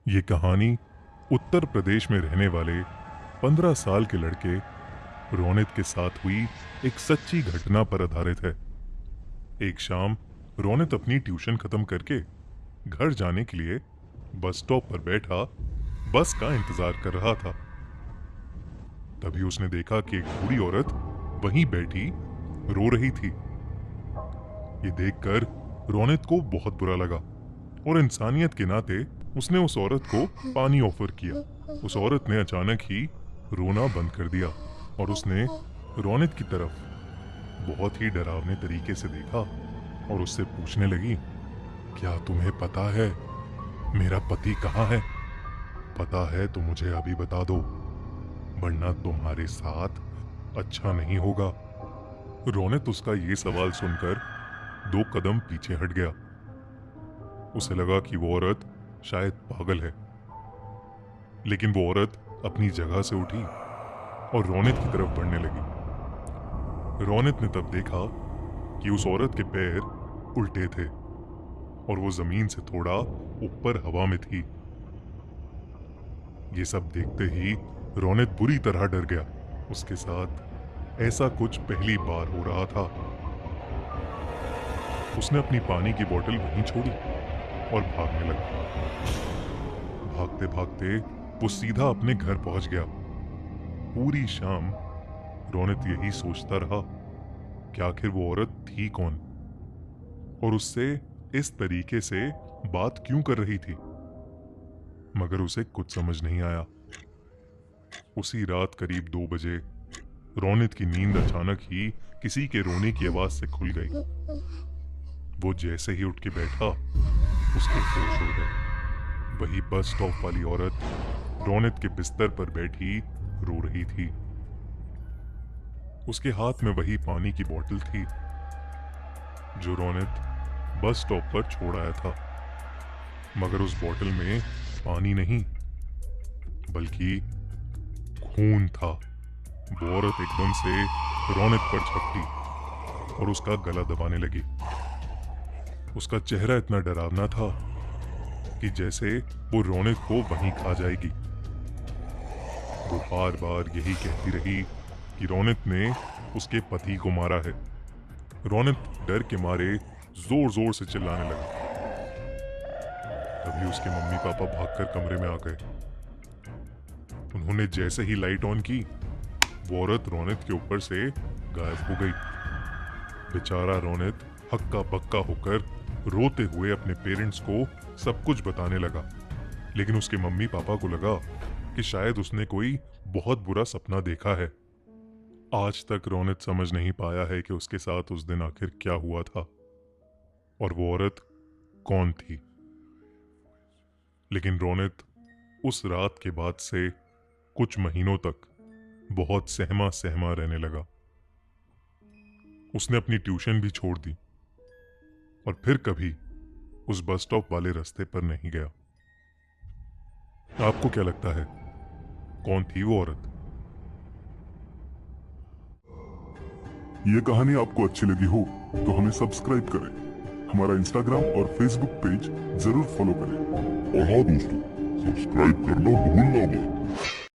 ये कहानी उत्तर प्रदेश में रहने वाले 15 साल के लड़के रोनित के साथ हुई एक सच्ची घटना पर आधारित है। एक शाम रोनित अपनी ट्यूशन खत्म करके घर जाने के लिए बस स्टॉप पर बैठा बस का इंतजार कर रहा था। तभी उसने देखा कि एक बूढ़ी औरत वहीं बैठी रो रही थी। ये देखकर रोनित को बहुत बुरा लगा और इंसानियत के नाते उसने उस औरत को पानी ऑफर किया। उस औरत ने अचानक ही रोना बंद कर दिया और उसने रोनित की तरफ बहुत ही डरावने तरीके से देखा और उससे पूछने लगी, क्या तुम्हें पता है मेरा पति कहाँ है? पता है तो मुझे अभी बता दो, वरना तुम्हारे साथ अच्छा नहीं होगा। रोनित उसका ये सवाल सुनकर 2 कदम पीछे हट गया। उसे लगा कि वो औरत शायद पागल है, लेकिन वो औरत अपनी जगह से उठी और रोनित की तरफ बढ़ने लगी। रोनित ने तब देखा कि उस औरत के पैर उल्टे थे और वो जमीन से थोड़ा ऊपर हवा में थी। ये सब देखते ही रोनित बुरी तरह डर गया। उसके साथ ऐसा कुछ पहली बार हो रहा था। उसने अपनी पानी की बोतल वहीं छोड़ी और भागने लगा। भागते भागते वो सीधा अपने घर पहुंच गया। पूरी शाम रोनित यही सोचता रहा कि आखिर वो औरत थी कौन और उससे इस तरीके से बात क्यों कर रही थी, मगर उसे कुछ समझ नहीं आया। उसी रात करीब 2 बजे रोनित की नींद अचानक ही किसी के रोने की आवाज से खुल गई। वो जैसे ही उठ के बैठा उसके होश उड़ गए। वही बस स्टॉप वाली औरत रोनित के बिस्तर पर बैठी रो रही थी। उसके हाथ में वही पानी की बोतल थी जो रोनित बस स्टॉप पर छोड़ आया था, मगर उस बोतल में पानी नहीं बल्कि खून था। वो औरत एकदम से रोनित पर झपटी और उसका गला दबाने लगी। उसका चेहरा इतना डरावना था कि जैसे वो रोनित को वहीं खा जाएगी। वो बार बार यही कहती रही कि रोनित ने उसके पति को मारा है। रोनित डर के मारे जोर जोर से चिल्लाने लगा। तभी उसके मम्मी पापा भागकर कमरे में आ गए। उन्होंने जैसे ही लाइट ऑन की, वो औरत रोनित के ऊपर से गायब हो गई। बेचारा रोनित हक्का बक्का होकर रोते हुए अपने पेरेंट्स को सब कुछ बताने लगा, लेकिन उसके मम्मी पापा को लगा कि शायद उसने कोई बहुत बुरा सपना देखा है। आज तक रोनित समझ नहीं पाया है कि उसके साथ उस दिन आखिर क्या हुआ था और वो औरत कौन थी। लेकिन रोनित उस रात के बाद से कुछ महीनों तक बहुत सहमा सहमा रहने लगा। उसने अपनी ट्यूशन भी छोड़ दी और फिर कभी उस बस स्टॉप वाले रास्ते पर नहीं गया। आपको क्या लगता है, कौन थी वो औरत? ये कहानी आपको अच्छी लगी हो तो हमें सब्सक्राइब करें, हमारा इंस्टाग्राम और फेसबुक पेज जरूर फॉलो करें। और हाँ दोस्तों, सब्सक्राइब करना भूलना मत।